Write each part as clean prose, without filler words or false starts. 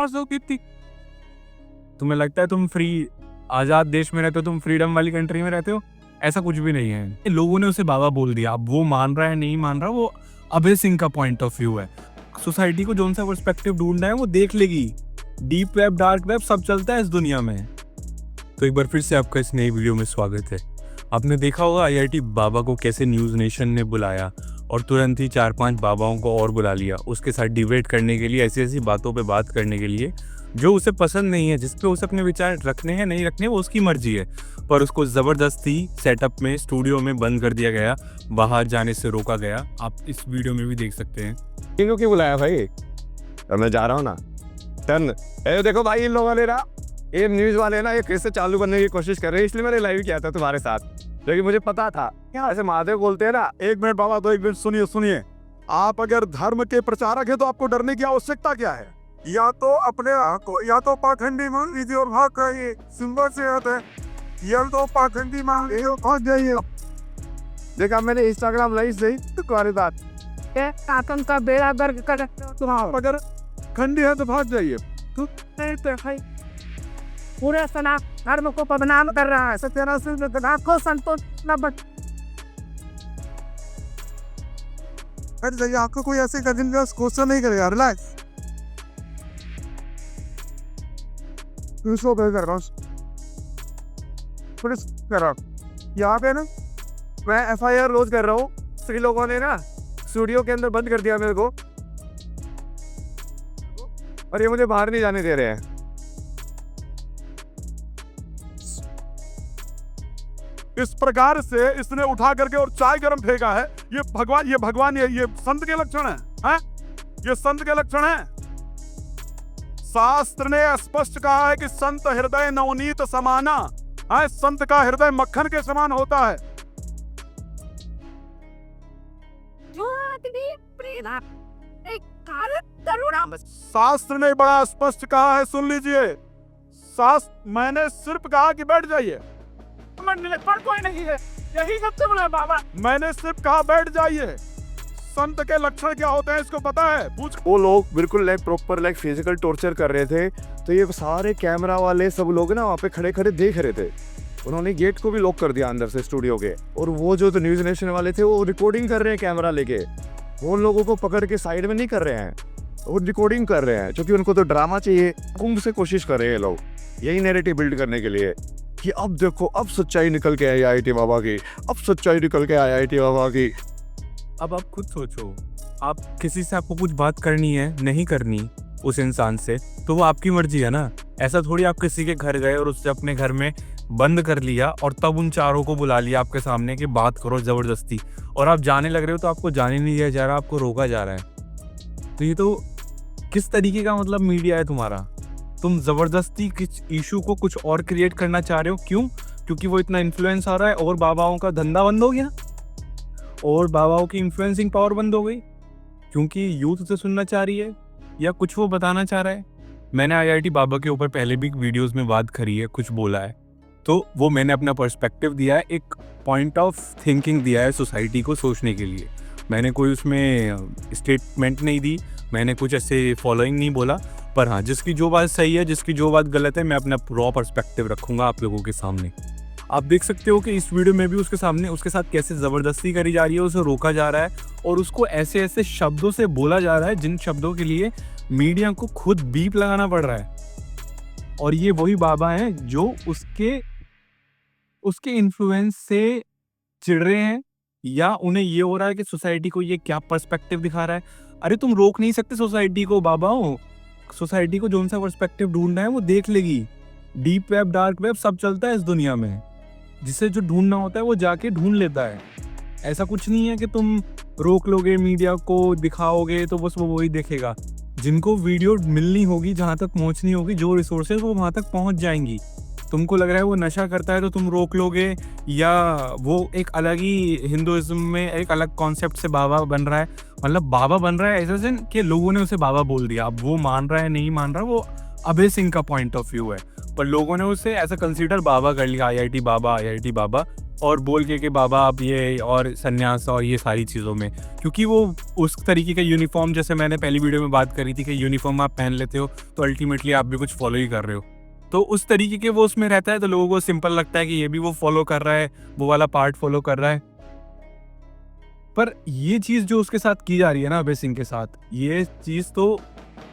कितनी तुम्हें लगता है तुम फ्री आजाद देश में रहते हो, तुम फ्रीडम वाली कंट्री में रहते हो? ऐसा कुछ भी नहीं है। लोगों ने उसे बाबा बोल दिया, अब वो मान रहा है नहीं मान रहा, वो अभय सिंह का पॉइंट ऑफ व्यू है। सोसाइटी को जोन सा पर्सपेक्टिव ढूंढना है वो देख लेगी। डीप वेब, डार्क वेब सब चलता है इस दुनिया में। तो एक बार फिर से आपका इस नई वीडियो में स्वागत है। आपने देखा होगा आईआईटी बाबा को कैसे न्यूज़ नेशन ने बुलाया और तुरंत ही 4-5 बाबाओं को और बुला लिया उसके साथ डिबेट करने के लिए, ऐसी ऐसी बातों पे बात करने के लिए जो उसे पसंद नहीं है, जिस पे उसे अपने विचार रखने हैं नहीं रखने वो उसकी मर्जी है। पर उसको ज़बरदस्ती सेटअप में, स्टूडियो में बंद कर दिया गया, बाहर जाने से रोका गया। आप इस वीडियो में भी देख सकते हैं। इनको क्यों बुलाया भाई? अब मैं जा रहा हूँ ना टर्न। देखो भाई, इन लोगों ने ना, ये न्यूज़ वाले ना, ये कैसे चालू करने की कोशिश कर रहे हैं, इसलिए मैंने लाइव किया था तुम्हारे साथ, क्योंकि मुझे पता था ऐसे महादेव बोलते हैं ना। एक मिनट बाबा, तो एक मिनट सुनिए। आप अगर धर्म के प्रचारक हैं तो आपको डरने की आवश्यकता क्या है? या तो अपने आप को, या तो पाखंडी मान लीजिए और भाग जाइए, सिंबल से आता है, या तो पाखंडी मान लीजिए और भाग जाइए। देखा मैंने इंस्टाग्राम लाइव से तुम्हारे साथ आतंक का बेड़ा गर्क कर तो आप अगर खंडी है तो भाग जाइए। पूरे सनातन धर्म को बदनाम कर रहा है। सत्यानाश को संतोष न बच। हट जाइए, आपको कोई ऐसे कठिन क्वेश्चन नहीं करेगा। रिलैक्स। पुलिस कर रहा हूँ, पुलिस कर रहा हूँ यहाँ पे ना। मैं FIR रोज कर रहा हूँ। सभी लोगों ने ना स्टूडियो के अंदर बंद कर दिया मेरे को, और ये मुझे बाहर नहीं जाने दे रहे हैं। इस प्रकार से इसने उठा करके और चाय गरम फेंका है। ये भगवान ये संत के लक्षण है? ये संत के लक्षण है? शास्त्र ने स्पष्ट कहा है कि संत हृदय नवनीत समाना है। संत का हृदय मक्खन के समान होता है। शास्त्र ने बड़ा स्पष्ट कहा है, सुन लीजिए। शास्त्र, मैंने सिर्फ कहा कि बैठ जाइए, पर कोई नहीं है, यही सबसे बड़ा बाबा। मैंने सिर्फ कहा बैठ जाइए। संत के लक्षण क्या होते हैं इसको पता है? पूछ। वो लोग बिल्कुल प्रॉपर फिजिकल टॉर्चर कर रहे थे, तो ये सारे कैमरा वाले सब लोग ना वहाँ पे खड़े खड़े देख रहे थे। उन्होंने गेट को भी लॉक कर दिया अंदर से स्टूडियो के, और वो जो तो न्यूज़ नेशन वाले थे वो रिकॉर्डिंग कर रहे हैं कैमरा लेके। वो लोगों को पकड़ के साइड में नहीं कर रहे हैं, वो रिकॉर्डिंग कर रहे हैं, क्योंकि उनको तो ड्रामा चाहिए। कुंभ से कोशिश कर रहे हैं लोग यही नैरेटिव बिल्ड करने के लिए कि अब देखो, अब सच्चाई निकल के आई आईआईटी बाबा की, अब सच्चाई निकल के आई आईआईटी बाबा की। अब आप खुद सोचो, आप किसी से आपको कुछ बात करनी है, नहीं करनी उस इंसान से, तो वो आपकी मर्जी है ना। ऐसा थोड़ी आप किसी के घर गए और उससे अपने घर में बंद कर लिया और तब उन चारों को बुला लिया आपके सामने कि बात करो ज़बरदस्ती, और आप जाने लग रहे हो तो आपको जाने नहीं दिया जा रहा, आपको रोका जा रहा है। तो ये तो किस तरीके का मतलब मीडिया है तुम्हारा? तुम ज़बरदस्ती किस इशू को कुछ और क्रिएट करना चाह रहे हो। क्यों? क्योंकि वो इतना इन्फ्लुएंस आ रहा है और बाबाओं का धंधा बंद हो गया और बाबाओं की इन्फ्लुएंसिंग पावर बंद हो गई, क्योंकि यूथ उसे सुनना चाह रही है या कुछ वो बताना चाह रहा है। मैंने आईआईटी बाबा के ऊपर पहले भी वीडियोस में बात करी है, कुछ बोला है, तो वो मैंने अपना पर्सपेक्टिव दिया है, एक पॉइंट ऑफ थिंकिंग दिया है सोसाइटी को सोचने के लिए। मैंने कोई उसमें स्टेटमेंट नहीं दी, मैंने कुछ ऐसे फॉलोइंग नहीं बोला। पर हाँ, जिसकी जो बात सही है, जिसकी जो बात गलत है, मैं अपना रॉ पर्सपेक्टिव रखूंगा आप लोगों के सामने। आप देख सकते हो कि इस वीडियो में भी उसके सामने उसके साथ कैसे ज़बरदस्ती करी जा रही है, उसे रोका जा रहा है और उसको ऐसे ऐसे शब्दों से बोला जा रहा है जिन शब्दों के लिए मीडिया को खुद बीप लगाना पड़ रहा है। और ये वही बाबा हैं जो उसके इन्फ्लुएंस से चिढ़ रहे हैं, या उन्हें ये हो रहा है कि सोसाइटी को ये क्या पर्सपेक्टिव दिखा रहा है। अरे तुम रोक नहीं सकते सोसाइटी को बाबाओ। सोसाइटी को जो सा पर्सपेक्टिव ढूंढना है वो देख लेगी। डीप वेब, डार्क वेब सब चलता है इस दुनिया में। जिसे जो ढूंढना होता है वो जाके ढूंढ लेता है। ऐसा कुछ नहीं है कि तुम रोक लोगे, मीडिया को दिखाओगे तो बस वो वही देखेगा। जिनको वीडियो मिलनी होगी, जहाँ तक पहुँचनी होगी, जो रिसोर्सेज, वो वहाँ तक पहुँच जाएंगी। तुमको लग रहा है वो नशा करता है तो तुम रोक लोगे, या वो एक अलग ही हिंदुइज्म में एक अलग कॉन्सेप्ट से बाबा बन रहा है, मतलब बाबा बन रहा है ऐसा दिन कि लोगों ने उसे बाबा बोल दिया। अब वो मान रहा है नहीं मान रहा, वो अभय सिंह का पॉइंट ऑफ व्यू है, पर लोगों ने उसे ऐसा कंसीडर बाबा कर लिया। आईआईटी बाबा और बोल के कि बाबा आप ये और सन्यास और ये सारी चीज़ों में, क्योंकि वो उस तरीके का यूनिफॉर्म, जैसे मैंने पहली वीडियो में बात करी थी कि यूनिफॉर्म आप पहन लेते हो तो अल्टीमेटली आप भी कुछ फॉलो ही कर रहे हो, तो उस तरीके के वो उसमें रहता है, तो लोगों को सिंपल लगता है कि ये भी वो फॉलो कर रहा है, वो वाला पार्ट फॉलो कर रहा है। पर ये चीज़ जो उसके साथ की जा रही है ना, अभय सिंह के साथ, ये चीज़ तो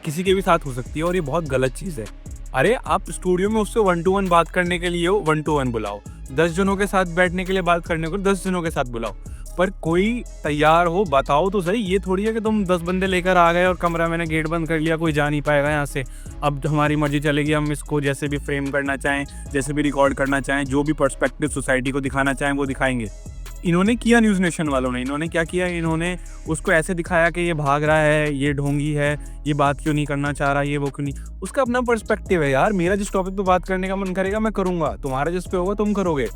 किसी के भी साथ हो सकती है और ये बहुत गलत चीज़ है। अरे आप स्टूडियो में उससे 1 to 1 बात करने के लिए हो, 1 to 1 बुलाओ। 10 जनों के साथ बैठने के लिए बात करने को 10 जनों के साथ बुलाओ, पर कोई तैयार हो, बताओ तो सही। ये थोड़ी है कि तुम 10 बंदे लेकर आ गए और कमरा मैंने गेट बंद कर लिया, कोई जा नहीं पाएगा यहाँ से, अब हमारी मर्जी चलेगी, हम इसको जैसे भी फ्रेम करना चाहें, जैसे भी रिकॉर्ड करना चाहें, जो भी पर्सपेक्टिव सोसाइटी को दिखाना चाहें वो दिखाएंगे। इन्होंने किया न्यूज़ नेशन वालों ने, इन्होंने क्या किया, इन्होंने उसको ऐसे दिखाया कि ये भाग रहा है, ये ढोंगी है, ये बात क्यों नहीं करना चाह रहा, ये वो क्यों नहीं। उसका अपना पर्सपेक्टिव है यार, मेरा जिस टॉपिक पे बात करने का मन करेगा मैं करूँगा, तुम्हारा जिस पे होगा तुम करोगे,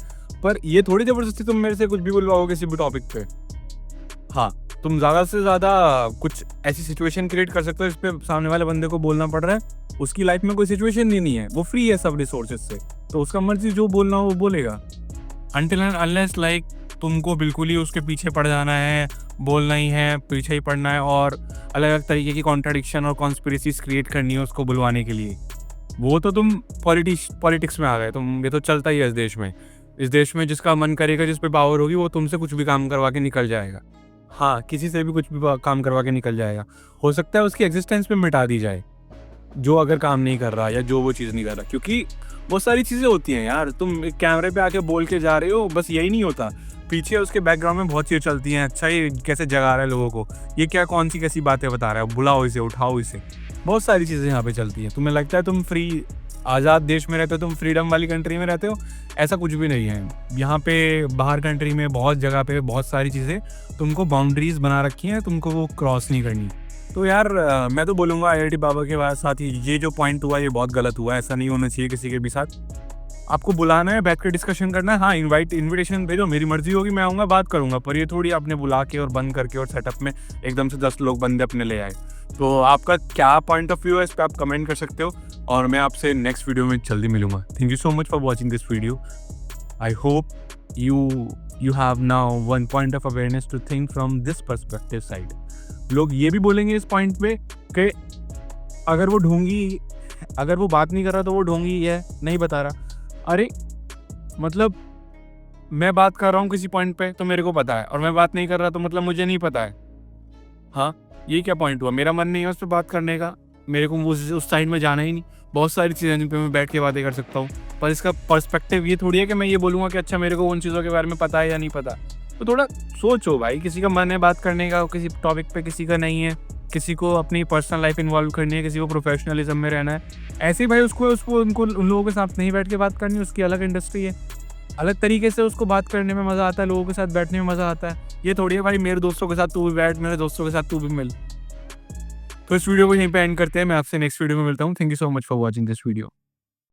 पर ये थोड़ी ज़बरदस्ती तुम मेरे से कुछ भी बुलवाओ किसी भी टॉपिक पे। हाँ, तुम ज़्यादा से ज़्यादा कुछ ऐसी सिचुएशन क्रिएट कर सकते हो जिस पे सामने वाले बंदे को बोलना पड़ रहा है, उसकी लाइफ में कोई सिचुएशन ही नहीं है, वो फ्री है सब रिसोर्सेज से, तो उसका मर्जी जो बोलना हो वो बोलेगा। अनटिल एंड अनलेस लाइक तुमको बिल्कुल ही उसके पीछे पड़ जाना है, बोलना ही है, पीछे ही पड़ना है और अलग अलग तरीके की कॉन्ट्राडिक्शन और कॉन्स्पिरेसीज क्रिएट करनी है उसको बुलवाने के लिए, वो तो तुम पॉलिटिक्स में आ गए तुम। ये तो चलता ही है इस देश में जिसका मन करेगा, जिस पे पावर होगी, वो तुमसे कुछ भी काम करवा के निकल जाएगा। हाँ, किसी से भी कुछ भी काम करवा के निकल जाएगा। हो सकता है उसकी एग्जिस्टेंस पे मिटा दी जाए, जो अगर काम नहीं कर रहा या जो वो चीज़ नहीं कर रहा, क्योंकि बहुत सारी चीज़ें होती हैं यार। तुम कैमरे पे आके बोल के जा रहे हो, बस यही नहीं होता, पीछे उसके बैकग्राउंड में बहुत चीज़ें चलती हैं। अच्छा, ये कैसे जगा रहा है लोगों को, ये क्या कौन सी कैसी बातें बता रहा है, बुलाओ इसे, उठाओ इसे, बहुत सारी चीज़ें यहाँ पे चलती हैं। तुम्हें लगता है तुम फ्री आज़ाद देश में रहते हो, तुम फ्रीडम वाली कंट्री में रहते हो, ऐसा कुछ भी नहीं है। यहाँ पे बाहर कंट्री में बहुत जगह पे बहुत सारी चीज़ें तुमको बाउंड्रीज बना रखी हैं, तुमको वो क्रॉस नहीं करनी। तो यार मैं तो बोलूँगा IIT बाबा के साथ ही ये जो पॉइंट हुआ ये बहुत गलत हुआ, ऐसा नहीं होना चाहिए किसी के भी साथ। आपको बुलाना है, बैठ कर डिस्कशन करना है, हाँ इन्विटेशन भेजो, मेरी मर्जी होगी, मैं आऊँगा, बात करूँगा, पर ये थोड़ी आपने बुला के और बंद करके और सेटअप में एकदम से 10 लोग बंदे अपने ले आए। तो आपका क्या पॉइंट ऑफ व्यू है इस पर आप कमेंट कर सकते हो और मैं आपसे नेक्स्ट वीडियो में जल्दी मिलूंगा। Thank you so much for watching this video. I hope you have now one point of awareness to think from this perspective side। लोग ये भी बोलेंगे इस पॉइंट पे कि अगर वो ढोंगी, अगर वो बात नहीं कर रहा तो वो ढोंगी है, नहीं बता रहा। अरे मतलब मैं बात कर रहा हूँ किसी पॉइंट पे तो मेरे को पता है, और मैं बात नहीं कर रहा तो मतलब मुझे नहीं पता है। हाँ, ये क्या पॉइंट हुआ, मेरा मन नहीं है उस पर बात करने का, मेरे को उस साइड में जाना ही नहीं। बहुत सारी चीज़ें जिन पे मैं बैठ के बातें कर सकता हूँ, पर इसका पर्सपेक्टिव ये थोड़ी है कि मैं ये बोलूँगा कि अच्छा मेरे को उन चीज़ों के बारे में पता है या नहीं पता। तो थोड़ा सोचो भाई, किसी का मन है बात करने का किसी टॉपिक पे, किसी का नहीं है, किसी को अपनी पर्सनल लाइफ इन्वॉल्व करनी है, किसी को प्रोफेशनलिज्म में रहना है, ऐसे भाई उसको उन लोगों के साथ नहीं बैठ के बात करनी, उसकी अलग इंडस्ट्री है, अलग तरीके से उसको बात करने में मज़ा आता है, लोगों के साथ बैठने में मज़ा आता है। ये थोड़ी है भाई मेरे दोस्तों के साथ तू भी बैठ, मेरे दोस्तों के साथ तू भी मिल। तो इस वीडियो को यहीं पे एंड करते हैं, मैं आपसे नेक्स्ट वीडियो में मिलता हूँ। Thank you so much for watching this video.